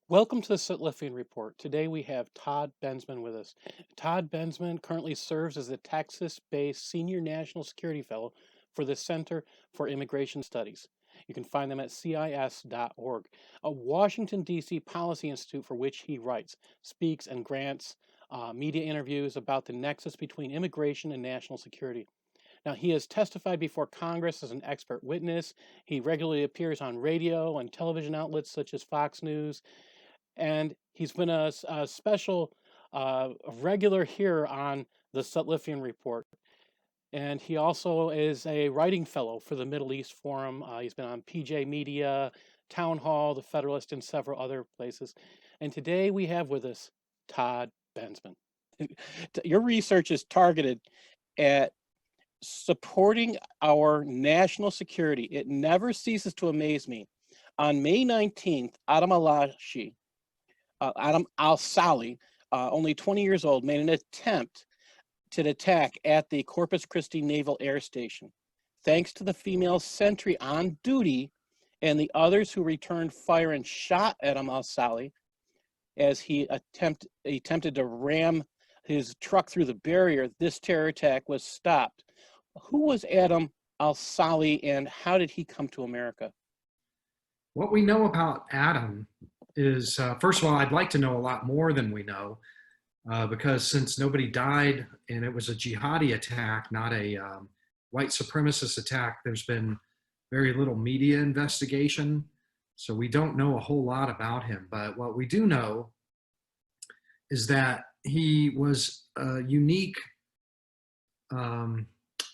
Welcome to the Sutliffian Report. Today we have Todd Bensman with us. Todd Bensman currently serves as the Texas-based Senior National Security Fellow for the Center for Immigration Studies. You can find them at CIS.org, a Washington, D.C. policy institute for which he writes, speaks, and grants media interviews about the nexus between immigration and national security. Now, he has testified before Congress as an expert witness. He regularly appears on radio and television outlets such as Fox News, and he's been a special regular here on the Sutliffian Report. And he also is a writing fellow for the Middle East Forum. He's been on PJ Media, Town Hall, The Federalist, and several other places. And today we have with us Todd Bensman. Your research is targeted at supporting our national security. It never ceases to amaze me. On May 19th, Adam al-Sali, only 20 years old, made an attempt to attack at the Corpus Christi Naval Air Station. Thanks to the female sentry on duty and the others who returned fire and shot Adam al-Sali as he attempted to ram his truck through the barrier, this terror attack was stopped. Who was Adam al-Sali and how did he come to America? What we know about Adam is, first of all, I'd like to know a lot more than we know, because since nobody died and it was a jihadi attack, not a white supremacist attack, there's been very little media investigation. So we don't know a whole lot about him. But what we do know is that he was unique.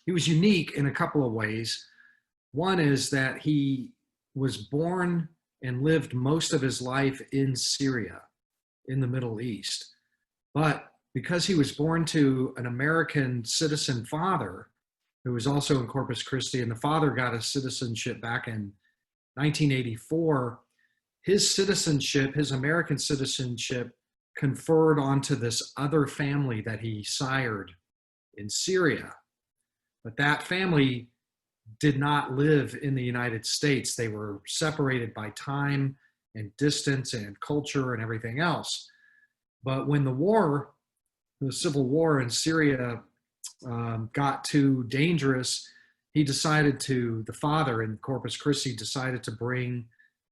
He was unique in a couple of ways. One is that he was born and lived most of his life in Syria, in the Middle East. But because he was born to an American citizen father, who was also in Corpus Christi, and the father got his citizenship back in 1984, his citizenship, his American citizenship, conferred onto this other family that he sired in Syria. But that family did not live in the United States. They were separated by time and distance and culture and everything else. But when the civil war in Syria got too dangerous, the father in Corpus Christi decided to bring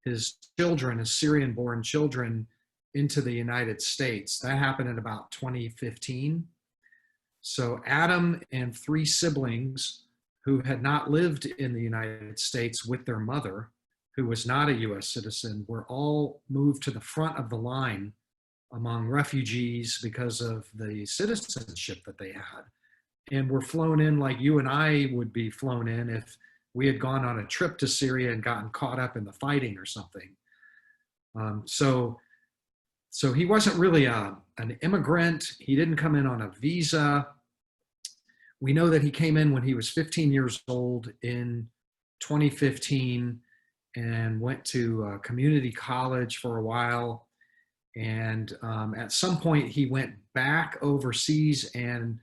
his children, his Syrian-born children, into the United States. That happened in about 2015. So Adam and three siblings who had not lived in the United States with their mother, who was not a US citizen, were all moved to the front of the line among refugees because of the citizenship that they had, and were flown in like you and I would be flown in if we had gone on a trip to Syria and gotten caught up in the fighting or something. So he wasn't really an immigrant. He didn't come in on a visa. We know that he came in when he was 15 years old in 2015 and went to community college for a while. And at some point he went back overseas and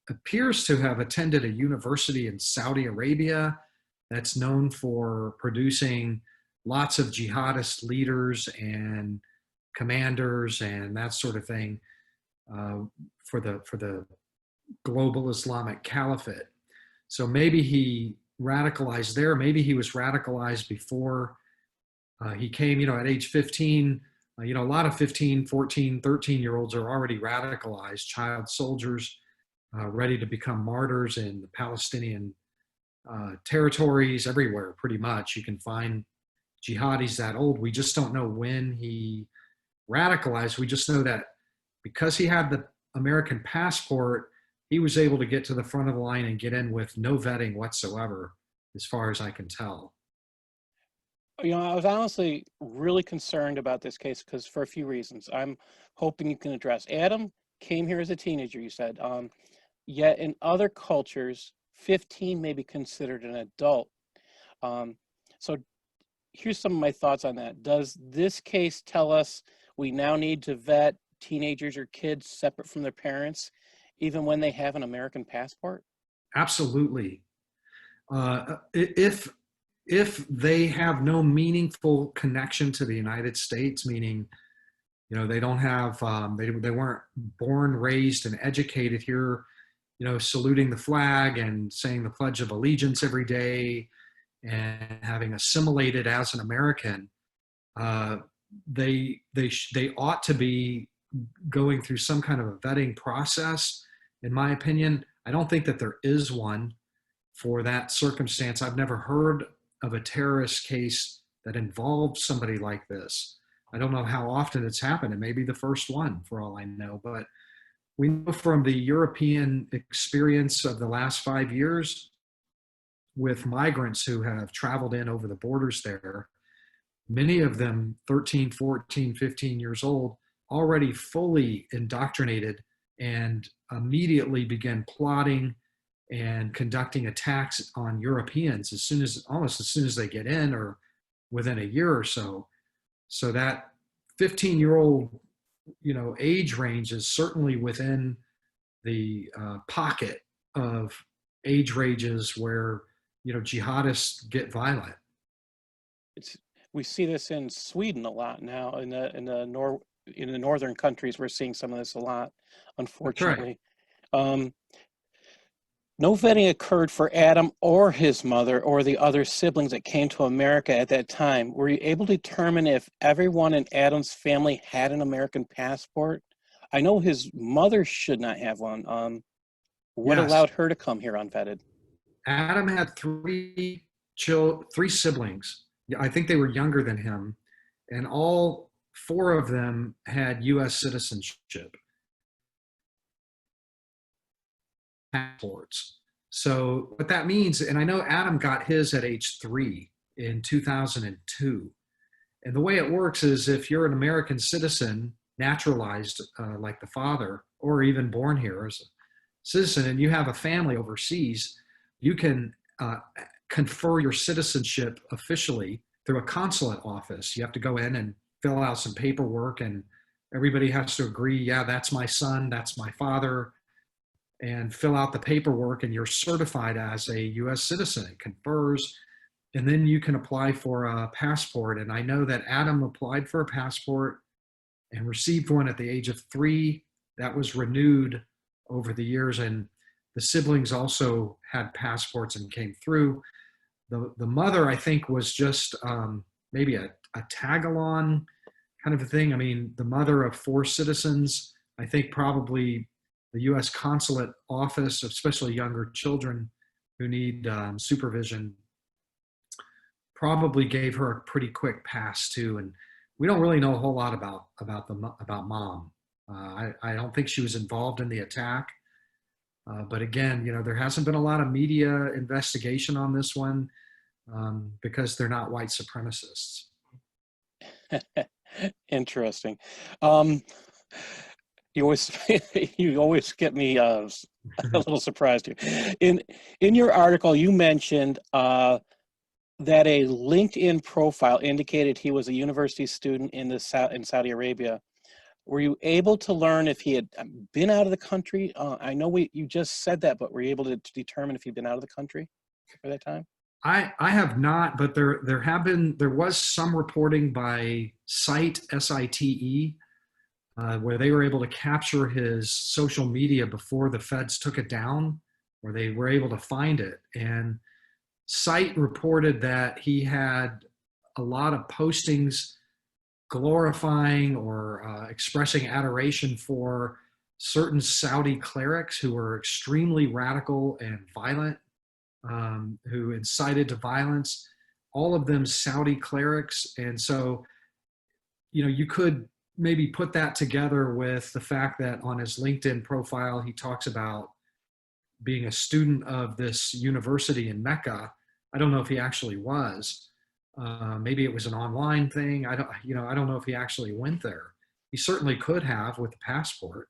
appears to have attended a university in Saudi Arabia that's known for producing lots of jihadist leaders and commanders and that sort of thing for the global Islamic caliphate. So maybe he radicalized there. Maybe he was radicalized before he came, at age 15. A lot of 15, 14, 13-year-olds are already radicalized, child soldiers ready to become martyrs in the Palestinian territories everywhere, pretty much. You can find jihadis that old. We just don't know when he radicalized. We just know that because he had the American passport, he was able to get to the front of the line and get in with no vetting whatsoever, as far as I can tell. I was honestly really concerned about this case because for a few reasons. I'm hoping you can address. Adam came here as a teenager, you said, yet in other cultures, 15 may be considered an adult. So here's some of my thoughts on that. Does this case tell us we now need to vet teenagers or kids separate from their parents, even when they have an American passport? Absolutely. If they have no meaningful connection to the United States, meaning They don't have, they weren't born, raised, and educated here, saluting the flag and saying the Pledge of Allegiance every day and having assimilated as an American. Uh, they ought to be going through some kind of a vetting process, in my opinion. I don't think that there is one for that circumstance. I've never heard of a terrorist case that involved somebody like this. I don't know how often it's happened. It may be the first one for all I know, but we know from the European experience of the last 5 years with migrants who have traveled in over the borders there, many of them 13, 14, 15 years old, already fully indoctrinated and immediately began plotting and conducting attacks on Europeans almost as soon as they get in or within a year or so. So that 15-year-old, age range is certainly within the pocket of age ranges where, jihadists get violent. We see this in Sweden a lot now. In the northern countries, we're seeing some of this a lot, unfortunately. Right. No vetting occurred for Adam or his mother or the other siblings that came to America at that time. Were you able to determine if everyone in Adam's family had an American passport? I know his mother should not have one. What Yes. allowed her to come here unvetted? Adam had three siblings. I think they were younger than him, and all four of them had U.S. citizenship passports. So what that means, and I know Adam got his at age 3 in 2002. And the way it works is if you're an American citizen, naturalized like the father, or even born here as a citizen, and you have a family overseas, you can confer your citizenship officially through a consulate office. You have to go in and fill out some paperwork, and everybody has to agree, yeah, that's my son, that's my father, and fill out the paperwork, and you're certified as a U.S. citizen. It confers, and then you can apply for a passport. And I know that Adam applied for a passport and received one at the age of 3. That was renewed over the years, and the siblings also had passports and came through. The mother, I think, was just maybe a tag-along kind of a thing. I mean, the mother of 4 citizens, I think probably the U.S. consulate office, especially younger children who need supervision, probably gave her a pretty quick pass too. And we don't really know a whole lot about mom. I don't think she was involved in the attack. But again, there hasn't been a lot of media investigation on this one because they're not white supremacists. Interesting. You always get me a little surprised here. In your article, you mentioned that a LinkedIn profile indicated he was a university student in Saudi Arabia. Were you able to learn if he had been out of the country? I know you just said that, but were you able to determine if he'd been out of the country for that time? I have not, but there was some reporting by Site, SITE, where they were able to capture his social media before the feds took it down, where they were able to find it. And Site reported that he had a lot of postings glorifying or expressing adoration for certain Saudi clerics who were extremely radical and violent, who incited to violence, all of them Saudi clerics. And so, you could maybe put that together with the fact that on his LinkedIn profile, he talks about being a student of this university in Mecca. I don't know if he actually was. Maybe it was an online thing. I don't know if he actually went there. He certainly could have with the passport.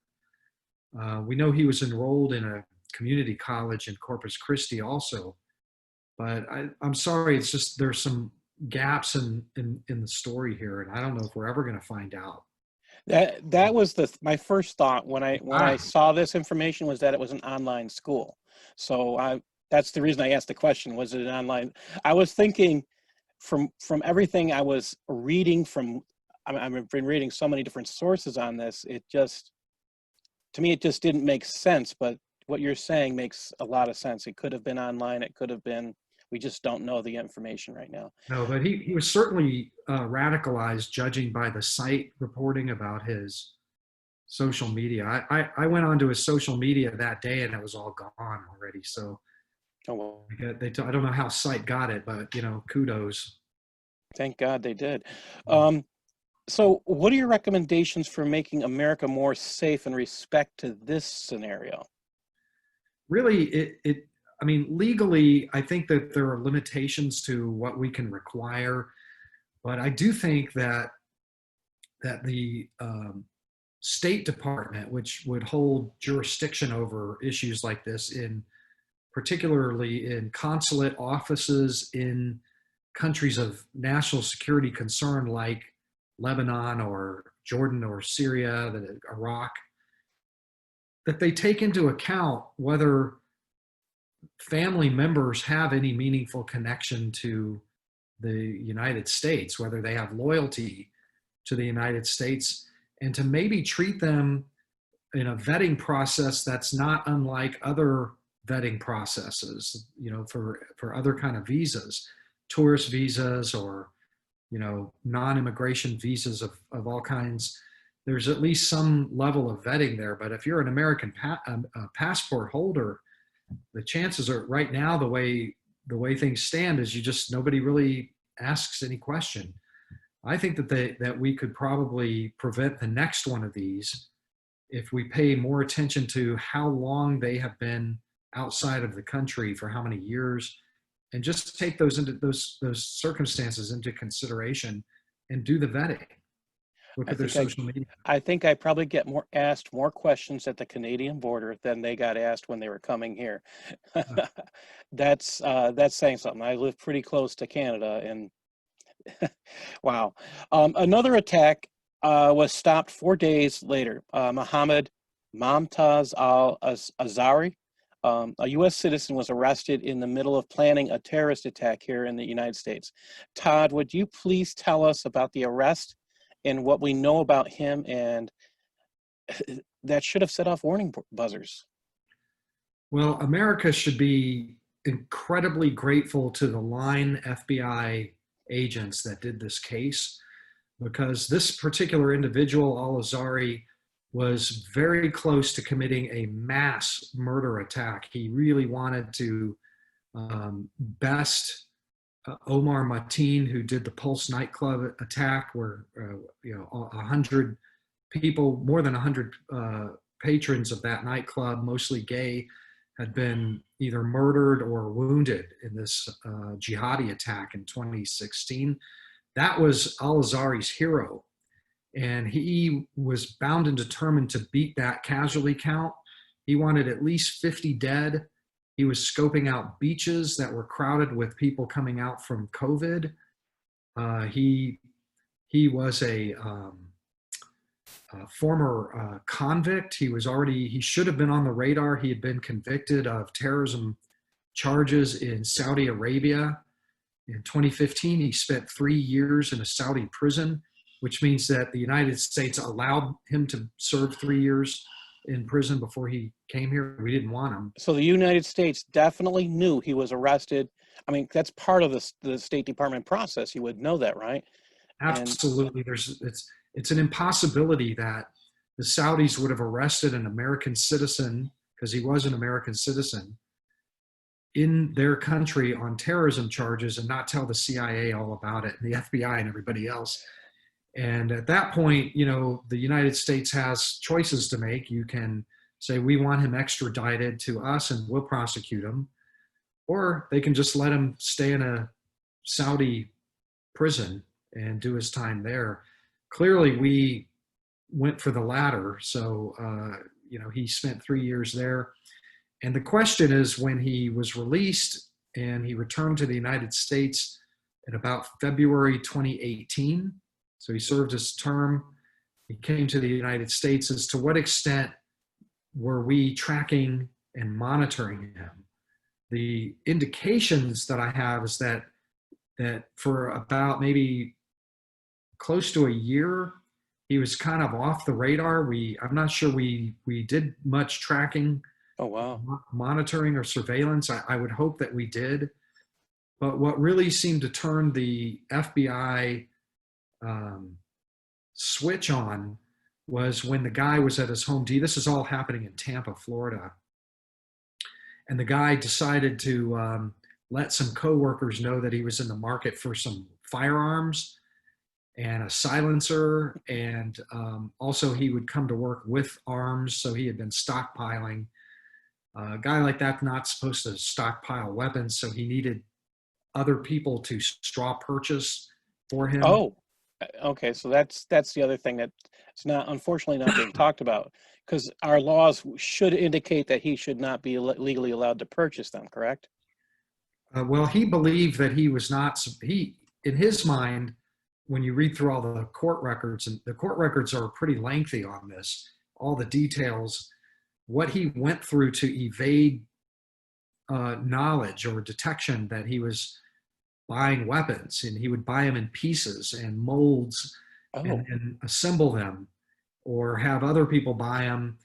We know he was enrolled in a community college in Corpus Christi also. But I'm sorry, it's just there's some gaps in the story here, and I don't know if we're ever going to find out. That was my first thought when I saw this information, was that it was an online school. So that's the reason I asked the question. Was it an online? I was thinking from everything I was reading from I've been reading so many different sources on this. It just, to me, it just didn't make sense. But what you're saying makes a lot of sense. It could have been online. It could have been. We just don't know the information right now. No, but he was certainly radicalized, judging by the site reporting about his social media. I went onto his social media that day and it was all gone already. So Oh well, I don't know how site got it, but kudos. thank God they did. So, what are your recommendations for making America more safe in respect to this scenario? Really, I mean, legally, I think that there are limitations to what we can require, but I do think that the State Department, which would hold jurisdiction over issues like this, in particularly in consulate offices in countries of national security concern like Lebanon or Jordan or Syria, Iraq, that they take into account whether family members have any meaningful connection to the United States, whether they have loyalty to the United States, and to maybe treat them in a vetting process that's not unlike other vetting processes, for other kind of visas, tourist visas, or non-immigration visas of all kinds. There's at least some level of vetting there. But if you're an American passport holder, the chances are right now, the way things stand, is nobody really asks any question. I think that we could probably prevent the next one of these if we pay more attention to how long they have been outside of the country, for how many years, and just take those circumstances into consideration and do the vetting. Look I at their think I, social media. I think I probably get asked more questions at the Canadian border than they got asked when they were coming here. That's saying something. I live pretty close to Canada, and wow. Another attack was stopped 4 days later. Mohammed Momtaz al-Azhari, a U.S. citizen, was arrested in the middle of planning a terrorist attack here in the United States. Todd, would you please tell us about the arrest and what we know about him, and that should have set off warning buzzers? Well, America should be incredibly grateful to the line FBI agents that did this case, because this particular individual, Al-Azhari, was very close to committing a mass murder attack. He really wanted to best Omar Mateen, who did the Pulse nightclub attack, where 100 people, more than 100 patrons of that nightclub, mostly gay, had been either murdered or wounded in this jihadi attack in 2016. That was Al-Azhari's hero. And he was bound and determined to beat that casualty count. He wanted at least 50 dead. He was scoping out beaches that were crowded with people coming out from COVID. He was a former convict. He should have been on the radar. He had been convicted of terrorism charges in Saudi Arabia. In 2015, he spent 3 years in a Saudi prison, which means that the United States allowed him to serve 3 years in prison before he came here. We didn't want him. So the United States definitely knew he was arrested. I mean, that's part of the State Department process. You would know that, right? And Absolutely. It's an impossibility that the Saudis would have arrested an American citizen, because he was an American citizen, in their country on terrorism charges and not tell the CIA all about it, and the FBI and everybody else. And at that point, the United States has choices to make. You can say, we want him extradited to us and we'll prosecute him. Or they can just let him stay in a Saudi prison and do his time there. Clearly, we went for the latter. So, he spent 3 years there. And the question is, when he was released and he returned to the United States in about February 2018, so he served his term, he came to the United States, as to what extent were we tracking and monitoring him? The indications that I have is that for about maybe close to a year, he was kind of off the radar. I'm not sure we did much tracking, Oh, wow. monitoring, or surveillance. I would hope that we did. But what really seemed to turn the FBI um, switch on was when the guy was at his home. This is all happening in Tampa, Florida. And the guy decided to let some coworkers know that he was in the market for some firearms and a silencer. And also, he would come to work with arms. So he had been stockpiling. A guy like that's not supposed to stockpile weapons. So he needed other people to straw purchase for him. Oh, okay. So that's the other thing that it's not, unfortunately, not being talked about, because our laws should indicate that he should not be legally allowed to purchase them, correct? Well, he believed that he was not, in his mind, when you read through all the court records, and the court records are pretty lengthy on this, all the details, what he went through to evade knowledge or detection that he was buying weapons, and he would buy them in pieces and molds Oh, and assemble them or have other people buy them.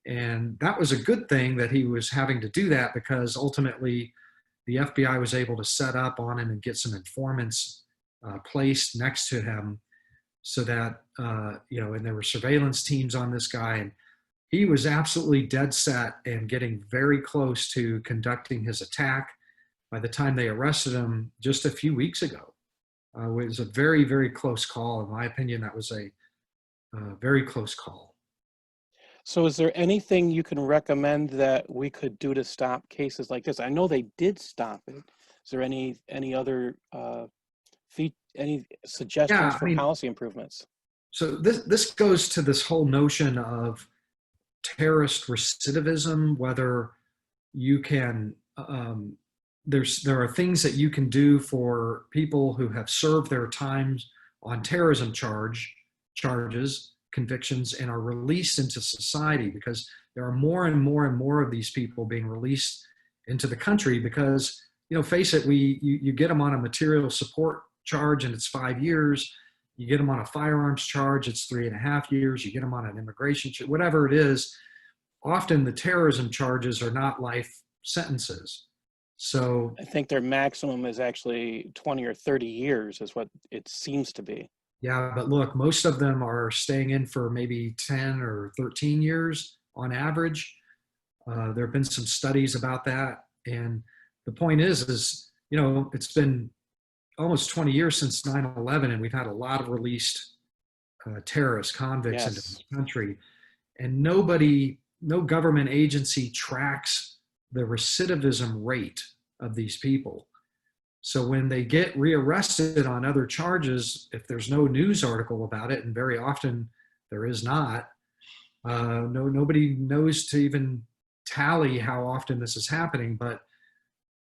And that was a good thing that he was having to do that, because ultimately the FBI was able to set up on him and get some informants placed next to him so that, and there were surveillance teams on this guy. And he was absolutely dead set and getting very close to conducting his attack by the time they arrested him just a few weeks ago. It was a very, very close call. In my opinion, that was a very close call. so is there anything you can recommend that we could do to stop cases like this? I know they did stop it. Is there any other any suggestions Yeah, I for mean, policy improvements? so this goes to this whole notion of terrorist recidivism, whether you can there are things that you can do for people who have served their times on terrorism charges, convictions, and are released into society, because there are more and more and more of these people being released into the country. Because, face it, you get them on a material support charge and it's 5 years. You get them on a firearms charge, it's 3.5 years. You get them on an immigration charge, whatever it is. Often the terrorism charges are not life sentences. So, I think their maximum is actually 20 or 30 years is what it seems to be. yeah, but look, most of them are staying in for maybe 10 or 13 years on average. There have been some studies about that. And the point is, it's been almost 20 years since 9/11, and we've had a lot of released terrorist convicts into Yes. this country. And no government agency tracks the recidivism rate of these people. So when they get rearrested on other charges, if there's no news article about it, and very often there is not, nobody knows to even tally how often this is happening. But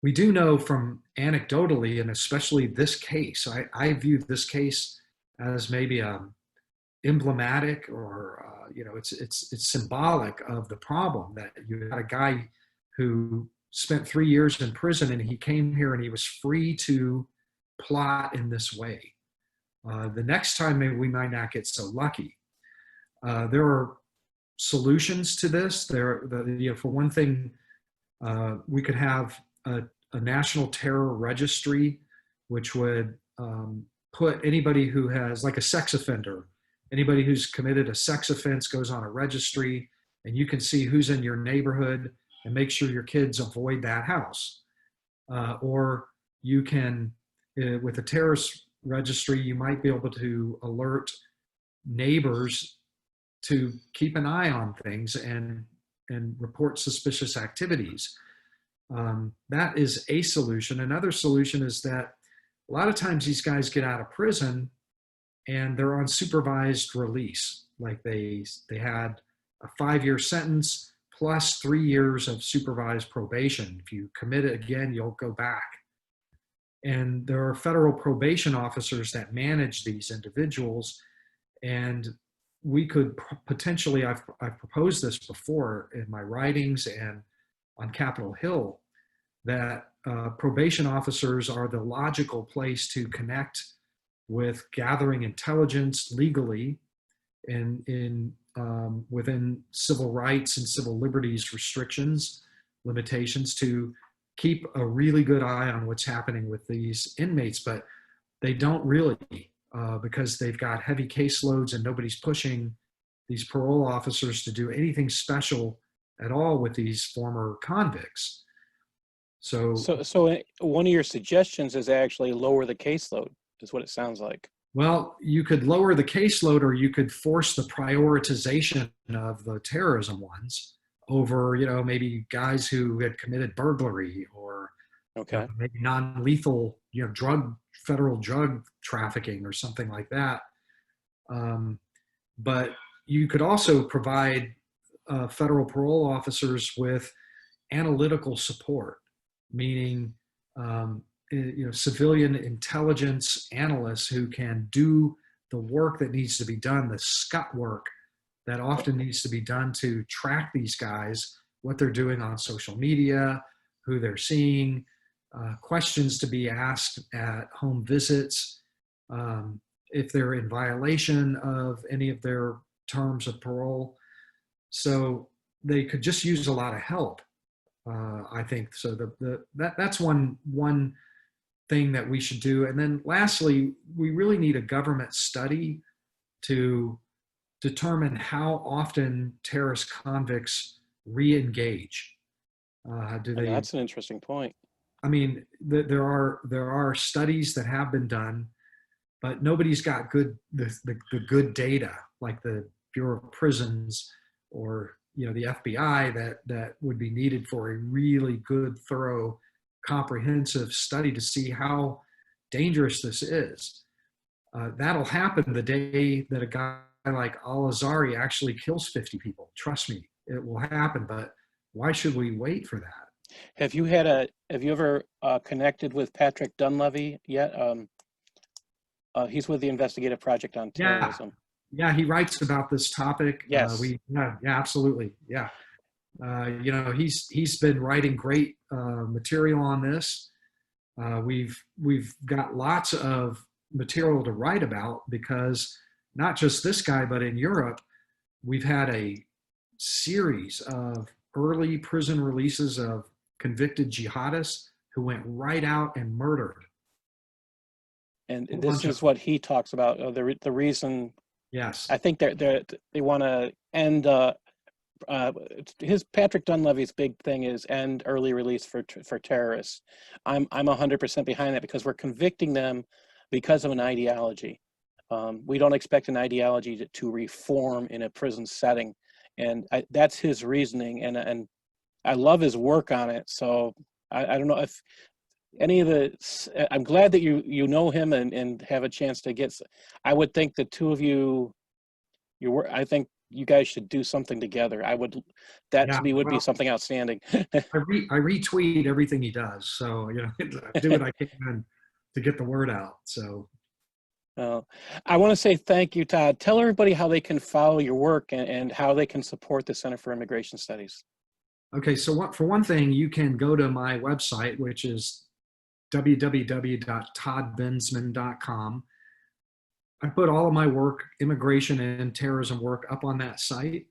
we do know from anecdotally, and especially this case, I view this case as maybe emblematic, or it's symbolic of the problem, that you had a guy who spent 3 years in prison, and he came here and he was free to plot in this way. The next time, maybe we might not get so lucky. There are solutions to this. For one thing, we could have a national terror registry, which would put anybody who has, like a sex offender, anybody who's committed a sex offense goes on a registry, and you can see who's in your neighborhood and make sure your kids avoid that house. Or you can, with a terrorist registry, you might be able to alert neighbors to keep an eye on things and report suspicious activities. That is a solution. Another solution is that a lot of times these guys get out of prison and they're on supervised release. Like they had a 5-year sentence plus 3 years of supervised probation. If you commit it again, you'll go back. And there are federal probation officers that manage these individuals. And we could potentially, I've proposed this before in my writings and on Capitol Hill, that probation officers are the logical place to connect with gathering intelligence legally and within civil rights and civil liberties restrictions, limitations, to keep a really good eye on what's happening with these inmates. But they don't really, because they've got heavy caseloads and nobody's pushing these parole officers to do anything special at all with these former convicts. So, So one of your suggestions is actually lower the caseload, is what it sounds like. well, you could lower the caseload, or you could force the prioritization of the terrorism ones over, maybe guys who had committed burglary, or Okay. maybe non-lethal, federal drug trafficking or something like that. But you could also provide federal parole officers with analytical support, meaning civilian intelligence analysts who can do the work that needs to be done, the scut work that often needs to be done to track these guys, what they're doing on social media, who they're seeing, questions to be asked at home visits, if they're in violation of any of their terms of parole. So they could just use a lot of help, I think. So that's one thing that we should do. And then lastly, we really need a government study to determine how often terrorist convicts re-engage. Do they? That's an interesting point. I mean, there are studies that have been done, but nobody's got the good data, like the Bureau of Prisons or the FBI, that would be needed for a really good, thorough, comprehensive study to see how dangerous this is. That'll happen the day that a guy like Al-Azhari actually kills 50 people. Trust me, it will happen. But why should we wait for that? Have you ever connected with Patrick Dunleavy yet? He's with the Investigative Project on Terrorism. Yeah, he writes about this topic. Yes. Yeah, absolutely. Yeah. He's been writing great material on this. We've got lots of material to write about, because not just this guy, but in Europe, we've had a series of early prison releases of convicted jihadists who went right out and murdered. And this is what he talks about. The reason. Yes. I think they want to end. Patrick Dunleavy's big thing is end early release for terrorists. I'm 100% behind that, because we're convicting them because of an ideology. We don't expect an ideology to reform in a prison setting, and that's his reasoning. And I love his work on it. So I don't know if any of I'm glad that you know him and have a chance to get. I would think the two of you, I think you guys should do something together. To me would be something outstanding. I retweet everything he does, so I do what I can to get the word out. So I want to say thank you, Todd. Tell everybody how they can follow your work and how they can support the Center for Immigration Studies. Okay, so for one thing, you can go to my website, which is www.toddbensman.com. I put all of my work, immigration and terrorism work, up on that site.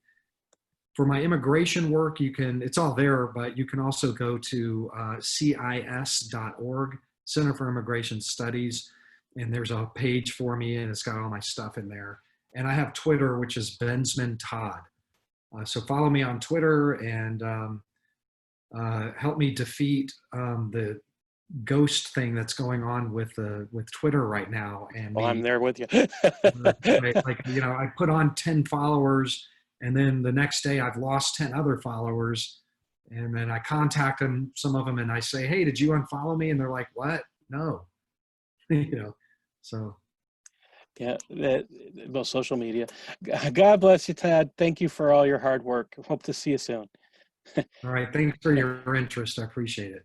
For my immigration work, it's all there, but you can also go to CIS.org, Center for Immigration Studies, and there's a page for me, and it's got all my stuff in there. And I have Twitter, which is Bensman Todd. So follow me on Twitter, and help me defeat the ghost thing that's going on with Twitter right now. And I'm there with you. I put on 10 followers, and then the next day I've lost 10 other followers, and then I contact some of them, and I say, "Hey, did you unfollow me?" And they're like, "What? No." So. Yeah, well, social media. God bless you, Todd. Thank you for all your hard work. Hope to see you soon. All right. Thanks for your interest. I appreciate it.